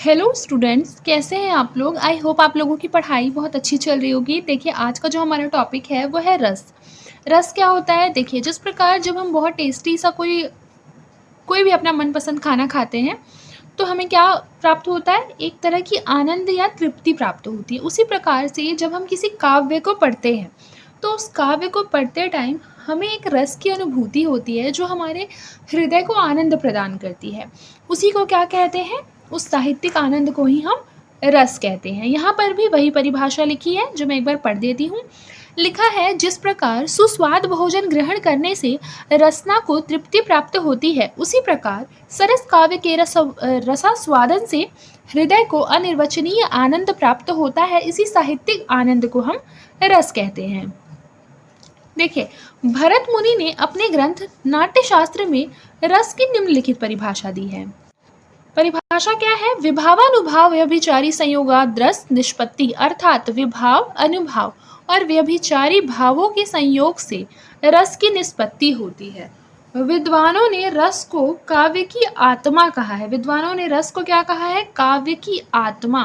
Hello students, कैसे हैं आप लोग। आई होप आप लोगों की पढ़ाई बहुत अच्छी चल रही होगी। देखिए, आज का जो हमारा टॉपिक है वो है रस। रस क्या होता है? देखिए, जिस प्रकार जब हम बहुत टेस्टी सा कोई कोई भी अपना मनपसंद खाना खाते हैं तो हमें क्या प्राप्त होता है? एक तरह की आनंद या तृप्ति प्राप्त होती है। उसी प्रकार से जब हम किसी काव्य को पढ़ते हैं तो उस काव्य को पढ़ते टाइम हमें एक रस की अनुभूति होती है जो हमारे हृदय को आनंद प्रदान करती है। उसी को क्या कहते हैं? उस साहित्यिक आनंद को ही हम रस कहते हैं। यहाँ पर भी वही परिभाषा लिखी है जो मैं एक बार पढ़ देती हूँ। लिखा है, जिस प्रकार सुस्वाद भोजन ग्रहण करने से रसना को तृप्ति प्राप्त होती है, उसी प्रकार सरस काव्य के रसास्वादन से हृदय को अनिर्वचनीय आनंद प्राप्त होता है। इसी साहित्यिक आनंद को हम रस कहते हैं। देखिए, भरत मुनि ने अपने ग्रंथ नाट्यशास्त्र में रस की निम्नलिखित परिभाषा दी है। परिभाषा क्या है? विभावानुभाव व्यभिचारी संयोगाद रस निष्पत्ति, अर्थात विभाव, अनुभाव और व्यभिचारी भावों के संयोग से रस की निष्पत्ति होती है। विद्वानों ने रस को काव्य की आत्मा कहा है। विद्वानों ने रस को क्या कहा है? काव्य की आत्मा।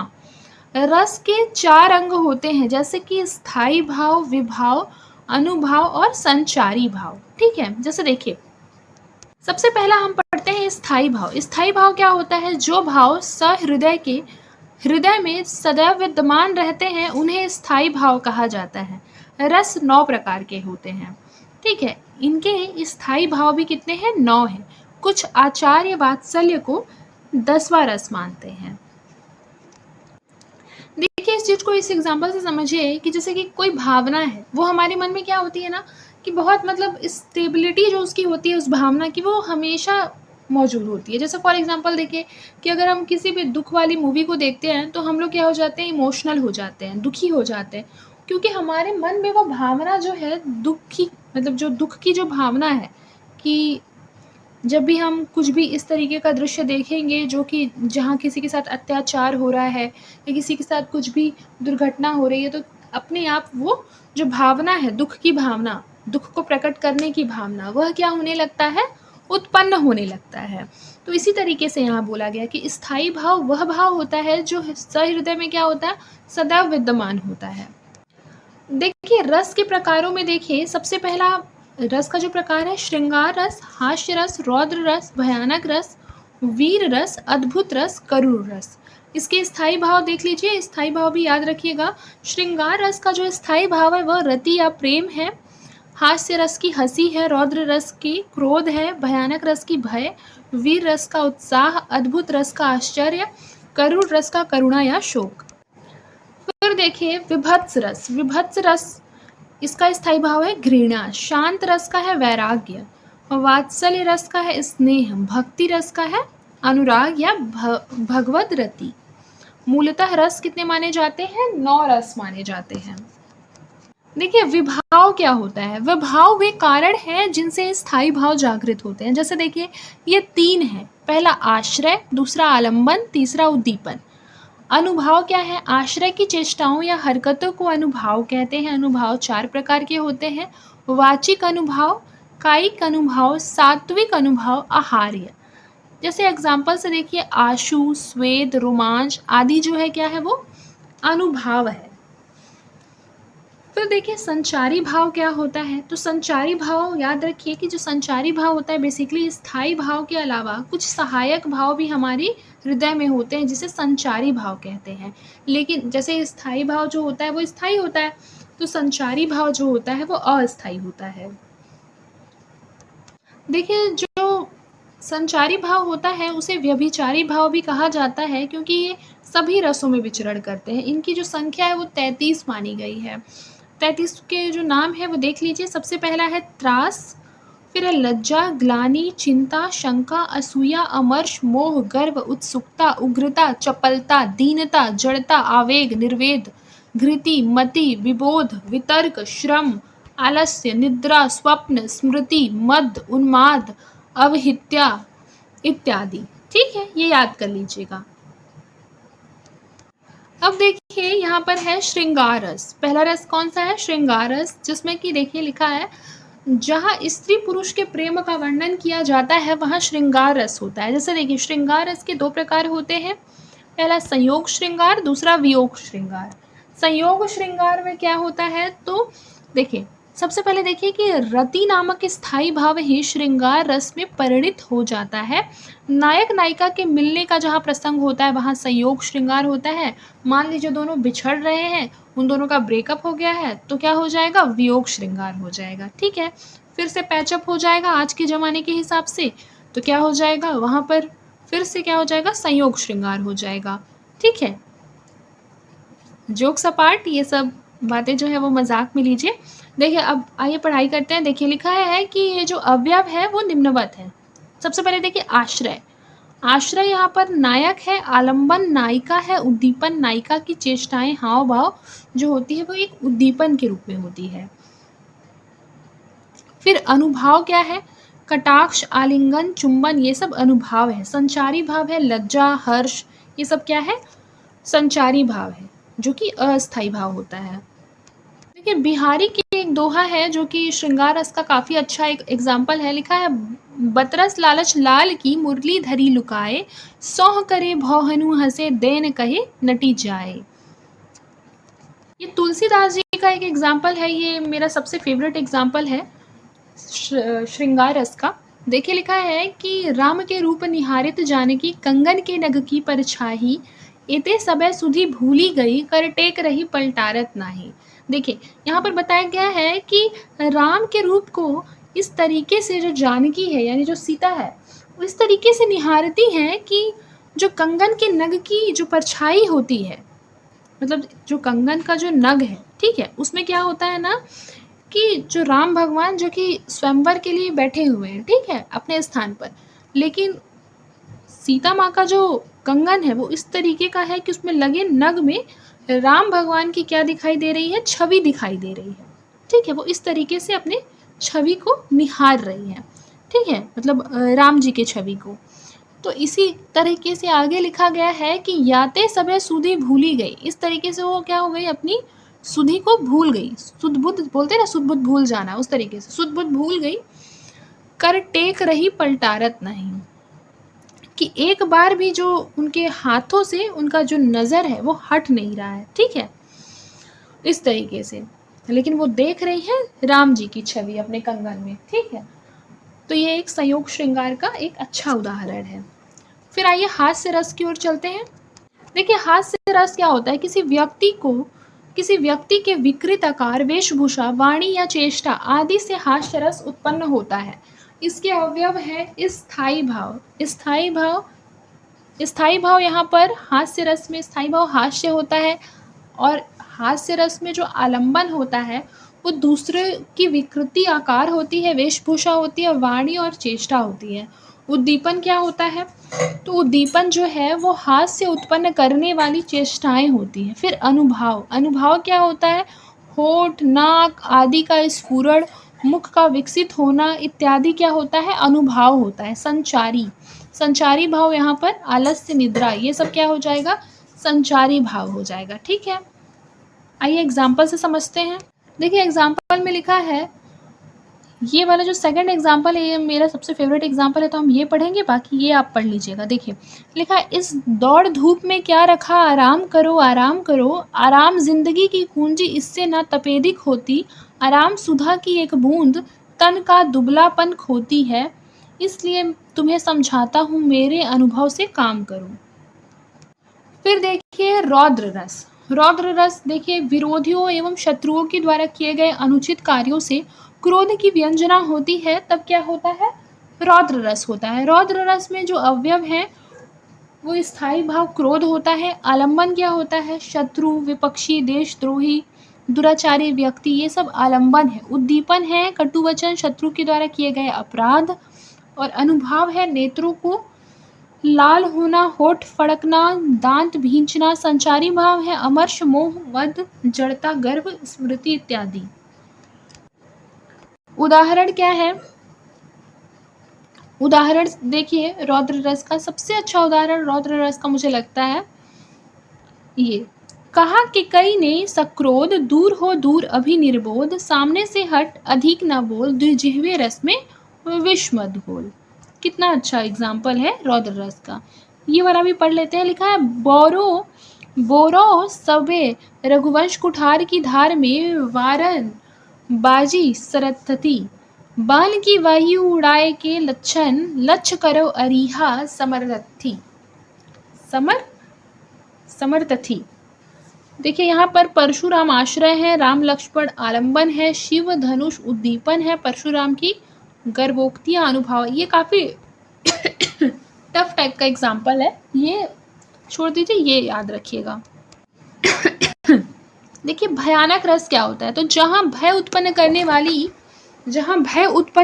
रस के 4 अंग होते हैं, जैसे कि स्थायी भाव, विभाव, अनुभाव और संचारी भाव। ठीक है, जैसे देखिए, सबसे पहला हम पढ़ते हैं स्थायी भाव। स्थायी भाव क्या होता है? जो भाव सहृदय के हृदय में सदैव विद्यमान रहते हैं उन्हें स्थायी भाव कहा जाता है। रस 9 प्रकार के होते हैं। ठीक है, इनके स्थायी भाव भी कितने हैं? 9 हैं। कुछ आचार्य वात्सल्य को 10वां रस मानते हैं। देखिए, इस चीज को इस एग्जाम्पल से समझिए कि जैसे कि कोई भावना है, वो हमारे मन में क्या होती है ना, कि बहुत मतलब स्टेबिलिटी जो उसकी होती है उस भावना की, वो हमेशा मौजूद होती है। जैसे फॉर एग्जांपल देखिए कि अगर हम किसी भी दुख वाली मूवी को देखते हैं तो हम लोग क्या हो जाते हैं? इमोशनल हो जाते हैं, दुखी हो जाते हैं, क्योंकि हमारे मन में वो भावना जो है दुख की, मतलब जो दुख की जो भावना है, कि जब भी हम कुछ भी इस तरीके का दृश्य देखेंगे जो कि जहाँ किसी के साथ अत्याचार हो रहा है या किसी के साथ कुछ भी दुर्घटना हो रही है, तो अपने आप वो जो भावना है, दुख की भावना, दुख को प्रकट करने की भावना, वह क्या होने लगता है? उत्पन्न होने लगता है। तो इसी तरीके से यहाँ बोला गया कि स्थायी भाव वह भाव होता है जो सहृदय में क्या होता है? सदैव विद्यमान होता है। देखिए, रस के प्रकारों में देखिए, सबसे पहला रस का जो प्रकार है, श्रृंगार रस, हास्य रस, रौद्र रस, भयानक रस, वीर रस, अद्भुत रस, करुण रस। इसके स्थायी भाव देख लीजिए, स्थायी भाव भी याद रखिएगा। श्रृंगार रस का जो स्थायी भाव है वह रति या प्रेम है। हास्य रस की हंसी है, रौद्र रस की क्रोध है, भयानक रस की भय, वीर रस का उत्साह, अद्भुत रस का आश्चर्य, करुण रस का करुणा या शोक। फिर देखिए विभत्स रस। विभत्स रस, इसका स्थायी भाव है घृणा। शांत रस का है वैराग्य। वात्सल्य रस का है स्नेह। भक्ति रस का है अनुराग या भगवद रति। मूलतः रस कितने माने जाते हैं? 9 रस माने जाते हैं। देखिए, विभाव क्या होता है? विभाव वे कारण हैं जिनसे स्थायी भाव जागृत होते हैं। जैसे देखिए, ये 3 हैं। पहला आश्रय, दूसरा आलंबन, तीसरा उद्दीपन। अनुभाव क्या है? आश्रय की चेष्टाओं या हरकतों को अनुभाव कहते हैं। अनुभाव 4 प्रकार के होते हैं: वाचिक अनुभाव, कायिक अनुभाव, सात्विक अनुभाव, आहार्य। जैसे एग्जाम्पल से देखिए, आशु, स्वेद, रोमांच आदि जो है क्या है? वो अनुभाव है। फिर देखिए, संचारी भाव क्या होता है? तो संचारी भाव याद रखिए कि जो संचारी भाव होता है बेसिकली स्थायी भाव के अलावा कुछ सहायक भाव भी हमारी हृदय में होते हैं, जिसे संचारी भाव कहते हैं। लेकिन जैसे स्थायी भाव जो होता है वो स्थायी होता है, तो संचारी भाव जो होता है वो अस्थायी होता है। देखिए, जो संचारी भाव होता है उसे व्यभिचारी भाव भी कहा जाता है, क्योंकि ये सभी रसों में विचरण करते हैं। इनकी जो संख्या है वो 33 मानी गई है। 33 के जो नाम है वो देख लीजिए। सबसे पहला है त्रास, फिर है लज्जा, ग्लानि, चिंता, शंका, असूया, अमर्ष, मोह, गर्व, उत्सुकता, उग्रता, चपलता, दीनता, जड़ता, आवेग, निर्वेद, घृति, मति, विबोध, वितर्क, श्रम, आलस्य, निद्रा, स्वप्न, स्मृति, मद, उन्माद, अवहित्या इत्यादि। ठीक है, ये याद कर लीजिएगा। अब देखिए, यहाँ पर है श्रृंगार रस। पहला रस कौन सा है? श्रृंगार रस, जिसमें कि देखिए लिखा है, जहाँ स्त्री पुरुष के प्रेम का वर्णन किया जाता है वहाँ श्रृंगार रस होता है। जैसे देखिए, श्रृंगार रस के 2 प्रकार होते हैं: पहला संयोग श्रृंगार, दूसरा वियोग श्रृंगार। संयोग श्रृंगार में क्या होता है, तो देखिए सबसे पहले देखिए कि रति नामक स्थायी भाव ही श्रृंगार रस में परिणित हो जाता है। नायक नायिका के मिलने का जहाँ प्रसंग होता है वहाँ संयोग श्रृंगार होता है। मान लीजिए दोनों बिछड़ रहे हैं, उन दोनों का ब्रेकअप हो गया है, तो क्या हो जाएगा, वियोग श्रृंगार हो जाएगा। ठीक है, फिर से पैचअप हो जाएगा आज के ज़माने के हिसाब से, तो क्या हो जाएगा, वहाँ पर फिर से क्या हो जाएगा, संयोग श्रृंगार हो जाएगा। ठीक है, जोक्स अपार्ट, ये सब बातें जो है वो मजाक में लीजिए। देखिए अब आइए पढ़ाई करते हैं। देखिए लिखा है कि ये जो अवयव है वो निम्नवत है। सबसे पहले देखिए आश्रय। आश्रय यहाँ पर नायक है, आलंबन नायिका है, उद्दीपन नायिका की चेष्टाएं हाव भाव जो होती है वो एक उद्दीपन के रूप में होती है। फिर अनुभाव क्या है, कटाक्ष, आलिंगन, चुंबन, ये सब अनुभाव है। संचारी भाव है लज्जा, हर्ष, ये सब क्या है, संचारी भाव है, जो कि अस्थायी भाव होता है। देखिए बिहारी की एक दोहा है जो कि श्रृंगार रस का काफ़ी अच्छा एक एग्जाम्पल है। लिखा है, बतरस लालच लाल की मुरली धरी लुकाए, सौह करे भौहनु हंसे देन कहे नटी जाए। ये तुलसीदास जी का एक एग्जाम्पल है, ये मेरा सबसे फेवरेट एग्जाम्पल है श्रृंगार रस का। देखिए लिखा है कि राम के रूप निहारित जानकी, कंगन के नग की परछाही, एते सबे सुधी भूली गई, कर टेक रही पलटारत नाही। देखिए यहाँ पर बताया गया है कि राम के रूप को इस तरीके से जो जानकी है यानी जो सीता है वो इस तरीके से निहारती हैं कि जो कंगन के नग की जो परछाई होती है, मतलब जो कंगन का जो नग है, ठीक है, उसमें क्या होता है ना कि जो राम भगवान जो कि स्वयंवर के लिए बैठे हुए हैं, ठीक है, अपने स्थान पर, लेकिन सीता माँ का जो कंगन है वो इस तरीके का है कि उसमें लगे नग में राम भगवान की क्या दिखाई दे रही है, छवि दिखाई दे रही है। ठीक है, वो इस तरीके से अपने छवि को निहार रही है। ठीक है, मतलब राम जी के छवि को। तो इसी तरीके से आगे लिखा गया है कि याते सबे सुधि भूली गई, इस तरीके से वो क्या हो गई, अपनी सुधि को भूल गई। सुध बुद्ध बोलते हैं ना, सुध बुद्ध भूल जाना, उस तरीके से सुध बुद्ध भूल गई, कर टेक रही पलटारत नहीं, कि एक बार भी जो उनके हाथों से उनका जो नज़र है वो हट नहीं रहा है। ठीक है, इस तरीके से, लेकिन वो देख रही है राम जी की छवि अपने कंगन में। ठीक है, तो ये एक संयोग श्रृंगार का एक अच्छा उदाहरण है। फिर आइए हास्य रस की ओर चलते हैं। देखिए हास्य रस क्या होता है, किसी व्यक्ति के विकृत आकार, वेशभूषा, वाणी या चेष्टा आदि से हास्य रस उत्पन्न होता है। इसके अवयव है स्थायी भाव। स्थायी भाव यहाँ पर हास्य रस में स्थायी भाव हास्य होता है, और हास्य रस में जो आलंबन होता है वो दूसरे की विकृति आकार होती है, वेशभूषा होती है, वाणी और चेष्टा होती है। उद्दीपन क्या होता है, तो उद्दीपन जो है वो हास्य उत्पन्न करने वाली चेष्टाएं होती हैं। फिर अनुभाव क्या होता है, होठ, नाक आदि का स्फुरण, मुख का विकसित होना इत्यादि क्या होता है, अनुभाव होता है। संचारी भाव यहाँ पर आलस्य, निद्रा, ये सब क्या हो जाएगा, संचारी भाव हो जाएगा। ठीक है, आइए एग्जाम्पल से समझते हैं। देखिए एग्जाम्पल में लिखा है, ये वाला जो सेकंड एग्जाम्पल है ये मेरा सबसे फेवरेट एग्जाम्पल है, तो हम ये पढ़ेंगे, बाकी ये आप पढ़ लीजिएगा। देखिए लिखा है, इस दौड़ धूप में क्या रखा, आराम करो आराम करो, आराम जिंदगी की कुंजी इससे ना तपेदिक होती, आराम सुधा की एक बूंद तन का दुबलापन खोती है, इसलिए तुम्हें समझाता हूँ मेरे अनुभव से काम करो। फिर देखिए रौद्र रस देखिए, विरोधियों एवं शत्रुओं के द्वारा किए गए अनुचित कार्यों से क्रोध की व्यंजना होती है, तब क्या होता है, रौद्र रस होता है। रौद्र रस में जो अवयव है वो स्थायी भाव क्रोध होता है, आलंबन क्या होता है, शत्रु, विपक्षी, देशद्रोही, दुराचारी व्यक्ति, ये सब आलंबन है। उद्दीपन है कटुवचन, शत्रु के द्वारा किए गए अपराध, और अनुभाव है नेत्रों को लाल होना, होठ फड़कना, दांत भींचना। संचारी भाव है अमर्ष, मोह, मद, जड़ता, गर्व, स्मृति इत्यादि। उदाहरण क्या है, उदाहरण देखिए रौद्र रस का सबसे अच्छा उदाहरण रौद्र रस का मुझे लगता है ये, कहा कि कई ने सक्रोध, दूर हो दूर अभी निर्बोध, सामने से हट अधिक न बोल, द्विजिह्वे रस में विष मत घोल। कितना अच्छा एग्जाम्पल है रौद्र रस का। ये वाला भी पढ़ लेते हैं। लिखा है बोरो बोरो सबे रघुवंश कुठार की धार में वारन बाजी सरथती बाल की वायु उड़ाए के लच्छन लक्ष करो अरिहा समरथी समरथी। देखिए यहाँ पर परशुराम आश्रय है, राम लक्ष्मण आलंबन है, शिव धनुष उद्दीपन है, परशुराम की गर्भोक्तियां अनुभव। ये काफी टफ टाइप का एग्जाम्पल है, ये छोड़ दीजिए, ये याद रखिएगा। देखिए भयानक रस क्या होता है, तो जहां भय उत्पन्न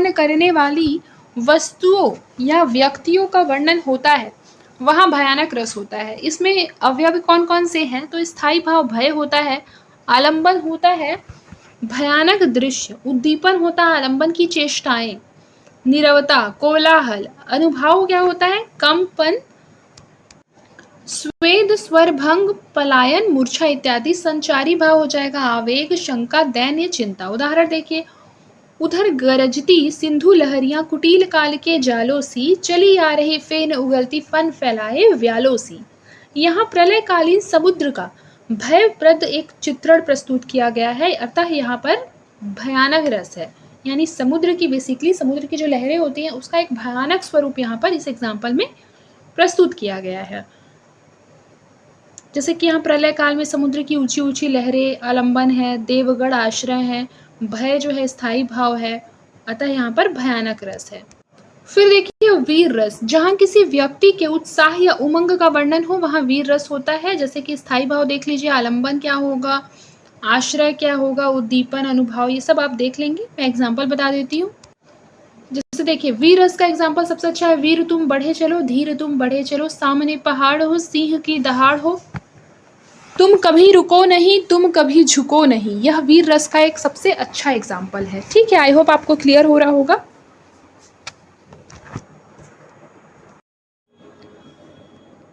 करने वाली वस्तुओं या व्यक्तियों का वर्णन होता है वहां भयानक रस होता है। इसमें अवयव कौन कौन से हैं, तो स्थायी भाव भय होता है, आलंबन होता है, भयानक दृश्य, उद्दीपन होता है, आलंबन की चेष्टाएं, नीरवता, कोलाहल, अनुभाव क्या होता है, कंपन, स्वेद, स्वर भंग, पलायन, मूर्छा इत्यादि। संचारी भाव हो जाएगा आवेग, शंका, दैन्य, चिंता। उदाहरण देखिए, उधर गरजती सिंधु लहरियां कुटिल काल के जालों सी, चली आ रही फेन उगलती फन फैलाए व्यालों सी। यहाँ प्रलयकालीन समुद्र का भयप्रद एक चित्रण प्रस्तुत किया गया है, अतः यहाँ पर भयानक रस है, यानी समुद्र की बेसिकली समुद्र की जो लहरें होती हैं उसका एक भयानक स्वरूप यहाँ पर इस एग्जाम्पल में प्रस्तुत किया गया है। जैसे कि यहाँ प्रलय काल में समुद्र की ऊंची ऊंची लहरें आलंबन है, देवगढ़ आश्रय है, भय जो है स्थायी भाव है, अतः यहाँ पर भयानक रस है। फिर देखिए वीर रस, जहाँ किसी व्यक्ति के उत्साह या उमंग का वर्णन हो वहाँ वीर रस होता है। जैसे कि स्थायी भाव देख लीजिए, आलंबन क्या होगा, आश्रय क्या होगा, उद्दीपन, अनुभाव, ये सब आप देख लेंगे। मैं एग्जाम्पल बता देती हूँ। जैसे देखिए वीर रस का एग्जाम्पल सबसे अच्छा है, वीर तुम बढ़े चलो, धीर तुम बढ़े चलो, सामने पहाड़ हो, सिंह की दहाड़ हो, तुम कभी रुको नहीं, तुम कभी झुको नहीं। यह वीर रस का एक सबसे अच्छा एग्जाम्पल है। ठीक है, आई होप आपको क्लियर हो रहा होगा।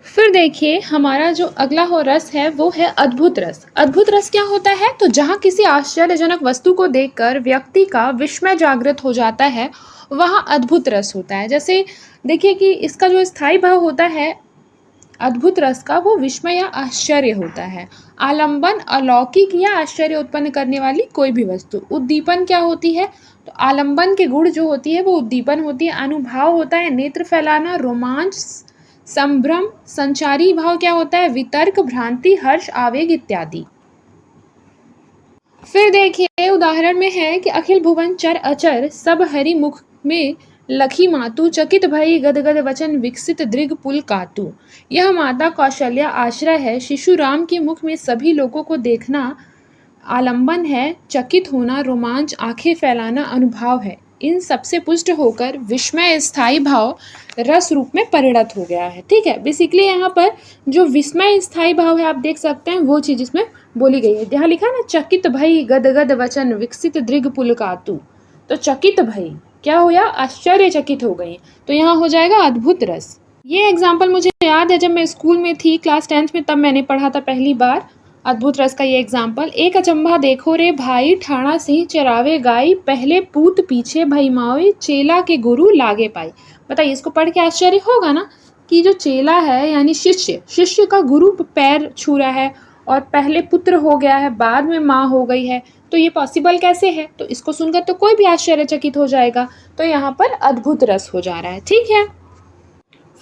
फिर देखिए हमारा जो अगला हो रस है वो है अद्भुत रस। अद्भुत रस क्या होता है, तो जहाँ किसी आश्चर्यजनक वस्तु को देखकर व्यक्ति का विस्मय जागृत हो जाता है वहाँ अद्भुत रस होता है। जैसे देखिए कि इसका जो स्थायी भाव होता है अद्भुत रस का, वो विस्मय या आश्चर्य होता है। आलंबन अलौकिक या आश्चर्य उत्पन्न करने वाली कोई भी वस्तु। उद्दीपन क्या होती है, तो आलंबन के गुण जो होती है वो उद्दीपन होती है। अनुभाव होता है नेत्र फैलाना, रोमांच, संभ्रम। संचारी भाव क्या होता है, वितर्क, भ्रांति, हर्ष, आवेग इत्यादि। फिर देखिए उदाहरण में है कि अखिल भुवन चर अचर सब हरि मुख में लखी मातु, चकित भई गदगद वचन विकसित दृग पुल कातु। यह माता कौशल्या आश्रय है, शिशु राम के मुख में सभी लोगों को देखना आलंबन है, चकित होना, रोमांच, आंखें फैलाना अनुभाव है। इन सबसे पुष्ट होकर विस्मय स्थायी भाव रस रूप में परिणत हो गया है। ठीक है, बेसिकली यहाँ पर जो विस्मय स्थायी भाव है आप देख सकते हैं वो चीज इसमें बोली गई है। यहाँ लिखा ना, चकित भई गदगद वचन विकसित दृग पुल कातु, तो चकित भई क्या हुआ, आश्चर्यचकित हो गई, तो यहाँ हो जाएगा अद्भुत रस। ये एग्जाम्पल मुझे याद है जब मैं स्कूल में थी क्लास 10th में, तब मैंने पढ़ा था पहली बार अद्भुत रस का ये एग्जाम्पल। एक अचंभा देखो रे भाई, ठाणा सिंह चरावे गाई, पहले पूत पीछे भई मावे, चेला के गुरु लागे पाई। बताइए, इसको पढ़ के आश्चर्य होगा ना कि जो चेला है यानी शिष्य का गुरु पैर छू रहा है और पहले पुत्र हो गया है, बाद में माँ हो गई है, तो ये पॉसिबल कैसे है। तो इसको सुनकर तो कोई भी आश्चर्यचकित हो जाएगा, तो यहाँ पर अद्भुत रस हो जा रहा है। ठीक है,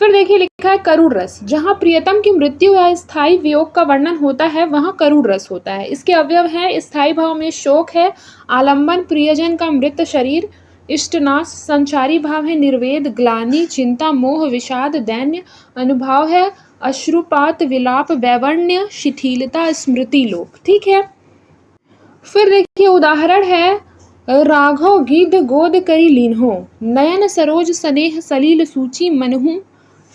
फिर देखिए लिखा है करुण रस, जहाँ प्रियतम की मृत्यु या स्थायी वियोग का वर्णन होता है वहाँ करुण रस होता है। इसके अवयव हैं, स्थायी भाव में शोक है, आलंबन प्रियजन का मृत शरीर, इष्टनाश, संचारी भाव है निर्वेद, ग्लानि, चिंता, मोह, विषाद, दैन्य, अनुभाव है अश्रुपात, विलाप, वैवर्ण्य, शिथिलता, स्मृति लोप। ठीक है, फिर देखिए उदाहरण है, राघव गिद्ध गोद करी लीन्हो, नयन सरोज स्नेह सलील सूची मनहु,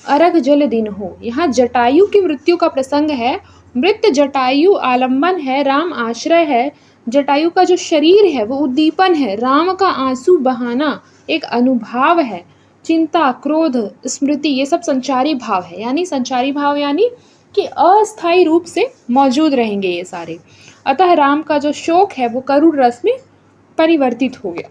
अरग जल दिन हो। यहाँ जटायु की मृत्यु का प्रसंग है। मृत जटायु आलंबन है, राम आश्रय है। जटायु का जो शरीर है वो उद्दीपन है, राम का आंसू बहाना एक अनुभाव है। चिंता, क्रोध, स्मृति, ये सब संचारी भाव है। यानी संचारी भाव यानी कि अस्थायी रूप से मौजूद रहेंगे ये सारे। अतः राम का जो शोक है वो करुण रस में परिवर्तित हो गया।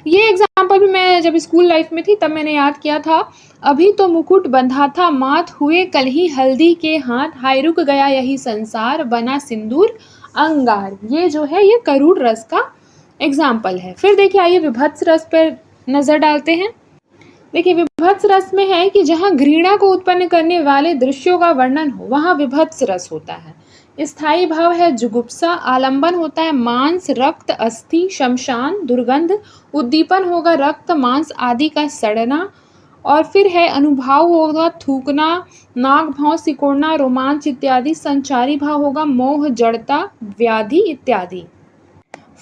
ये एग्जाम्पल एग्जाम्पल भी मैं जब स्कूल लाइफ में थी तब मैंने याद किया था, अभी तो मुकुट बंधा था माथ हुए कल ही हल्दी के हाथ, हाय रुक गया यही संसार बना सिंदूर अंगार। ये जो है ये करूड़ रस का एग्जाम्पल है। फिर देखिए आइए विभत्स रस पर नज़र डालते हैं। देखिए विभत्स रस में है कि जहाँ घृणा को उत्पन्न करने वाले दृश्यों का वर्णन हो वहाँ विभत्स रस होता है। स्थायी भाव है जुगुप्सा, आलंबन होता है मांस, रक्त, अस्थि, शमशान, दुर्गंध, उद्दीपन होगा रक्त, मांस आदि का सड़ना, और फिर है अनुभाव होगा थूकना, नाक भाव सिकोड़ना, रोमांच इत्यादि। संचारी भाव होगा मोह, जड़ता, व्याधि इत्यादि।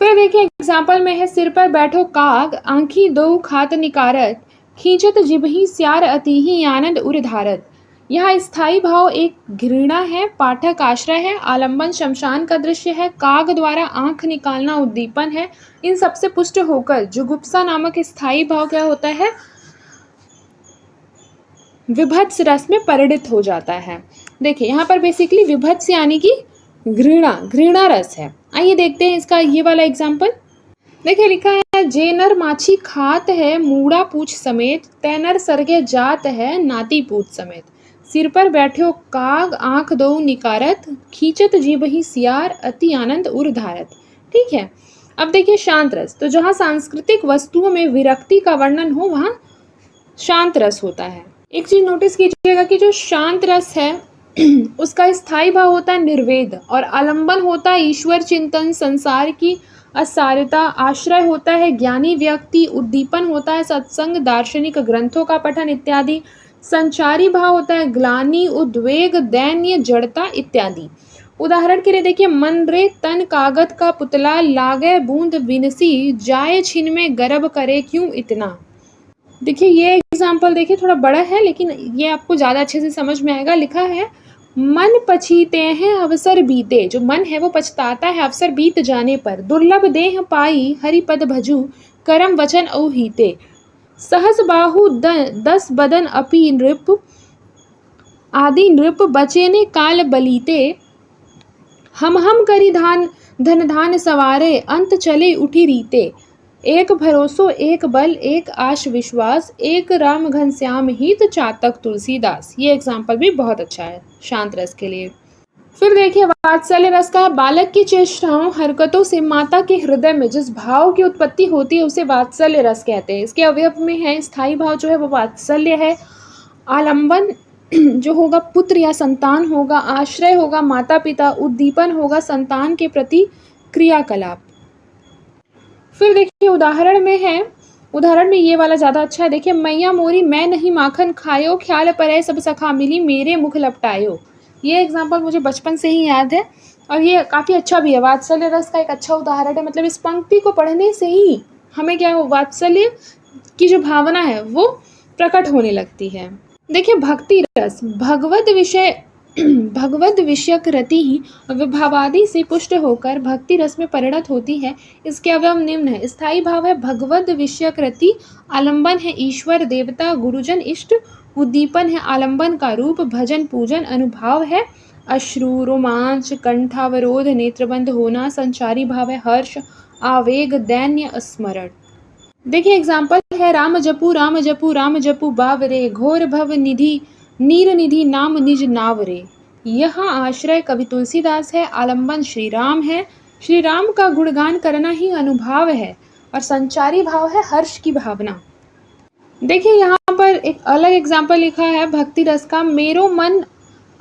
फिर देखिए एग्जाम्पल में है सिर पर बैठो काग, आंखी दो खात निकारत, खींचत जिभहि स्यार अतिहि आनंद उर धारत। यहाँ स्थायी भाव एक घृणा है, पाठक आश्रय है, आलंबन शमशान का दृश्य है, काग द्वारा आंख निकालना उद्दीपन है। इन सबसे पुष्ट होकर जुगुप्सा नामक स्थायी भाव क्या होता है, विभत्स रस में परिणित हो जाता है। देखिए यहाँ पर बेसिकली विभत्स यानी कि घृणा रस है। आइए देखते हैं इसका ये वाला एग्जाम्पल। देखिए लिखा है जेनर माछी खात है मूड़ा पूछ समेत, तैनर सरगे जात है नाती पूछ समेत, सिर पर बैठो काग आंख दो निकारत, खींचत जीभहि सियार अति आनंद उर धारत। ठीक है, अब देखिए शांत रस, तो जहाँ सांस्कृतिक वस्तुओं में विरक्ति का वर्णन हो वहाँ शांत रस होता है। एक चीज नोटिस कीजिएगा कि जो शांत रस है उसका स्थायी भाव होता है निर्वेद, और आलंबन होता है ईश्वर चिंतन, संसार की असारता, आश्रय होता है ज्ञानी व्यक्ति, उद्दीपन होता है सत्संग, दार्शनिक ग्रंथों का पठन इत्यादि। संचारी भाव होता है ग्लानि, उद्वेग, दैन्य, जड़ता इत्यादि। उदाहरण के लिए देखिए मन रे तन कागज का पुतला, लागे बूंद बिनसी, जाए छिन में गर्भ करे क्यों इतना। देखिए ये एग्जाम्पल देखिए थोड़ा बड़ा है लेकिन ये आपको ज़्यादा अच्छे से समझ में आएगा। लिखा है मन पछीते हैं अवसर बीते, जो मन है वो पछताता है अवसर बीत जाने पर, दुर्लभ देह पाई हरिपद भजू, करम वचन औहीते, सहस बाहु 10 बदन अपि नृप, आदि नृप बचे ने काल बलीते, हम करी धन धान सवारे, अंत चले उठी रीते, एक भरोसो एक बल एक आश विश्वास, एक राम घनश्याम हित चातक तुलसीदास। ये एग्जाम्पल भी बहुत अच्छा है शांत रस के लिए। फिर देखिए वात्सल्य रस का है बालक की चेष्टाओं हरकतों से माता के हृदय में जिस भाव की उत्पत्ति होती है उसे वात्सल्य रस कहते हैं। इसके अवयव में है स्थायी भाव जो है वो वात्सल्य है, आलंबन जो होगा पुत्र या संतान होगा, आश्रय होगा माता पिता, उद्दीपन होगा संतान के प्रति क्रियाकलाप। फिर देखिए उदाहरण में ये वाला ज़्यादा अच्छा है। देखिए मैया मोरी मैं नहीं माखन खायो, ख्याल परे सब सखा मिली मेरे मुख लपटायो। ये एग्जाम्पल मुझे बचपन से ही याद है और ये काफ़ी अच्छा भी है। वात्सल्य रस का एक अच्छा उदाहरण है। मतलब इस पंक्ति को पढ़ने से ही हमें क्या हो वात्सल्य की जो भावना है वो प्रकट होने लगती है। देखिए भक्ति रस भगवद विषयक रति ही विभावादि से पुष्ट होकर भक्ति रस में परिणत होती है। इसके अवयव निम्न है। स्थायी भाव है भगवद विषयक रति, आलंबन है ईश्वर देवता गुरुजन इष्ट, उद्दीपन है आलंबन का रूप, भजन पूजन, अनुभाव है अश्रु रोमांच कंठावरोध नेत्रबंध होना, संचारी भाव है हर्ष आवेग दैन्य स्मरण। देखिए एग्जाम्पल है राम जपू बावरे, घोर भव निधि नीर निधि नाम निज नावरे। यहाँ आश्रय कवि तुलसीदास है, आलंबन श्री राम है, श्री राम का गुणगान करना ही अनुभाव है, और संचारी भाव है हर्ष की भावना। देखिए यहाँ पर एक अलग एग्जाम्पल लिखा है भक्ति रस का, मेरो मन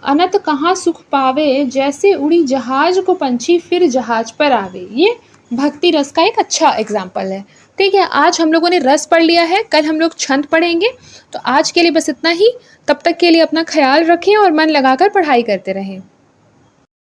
अनत कहाँ सुख पावे, जैसे उड़ी जहाज को पंछी फिर जहाज पर आवे। ये भक्ति रस का एक अच्छा एग्जाम्पल है। ठीक है, आज हम लोगों ने रस पढ़ लिया है, कल हम लोग छंद पढ़ेंगे। तो आज के लिए बस इतना ही। तब तक के लिए अपना ख्याल रखें और मन लगाकर पढ़ाई करते रहें।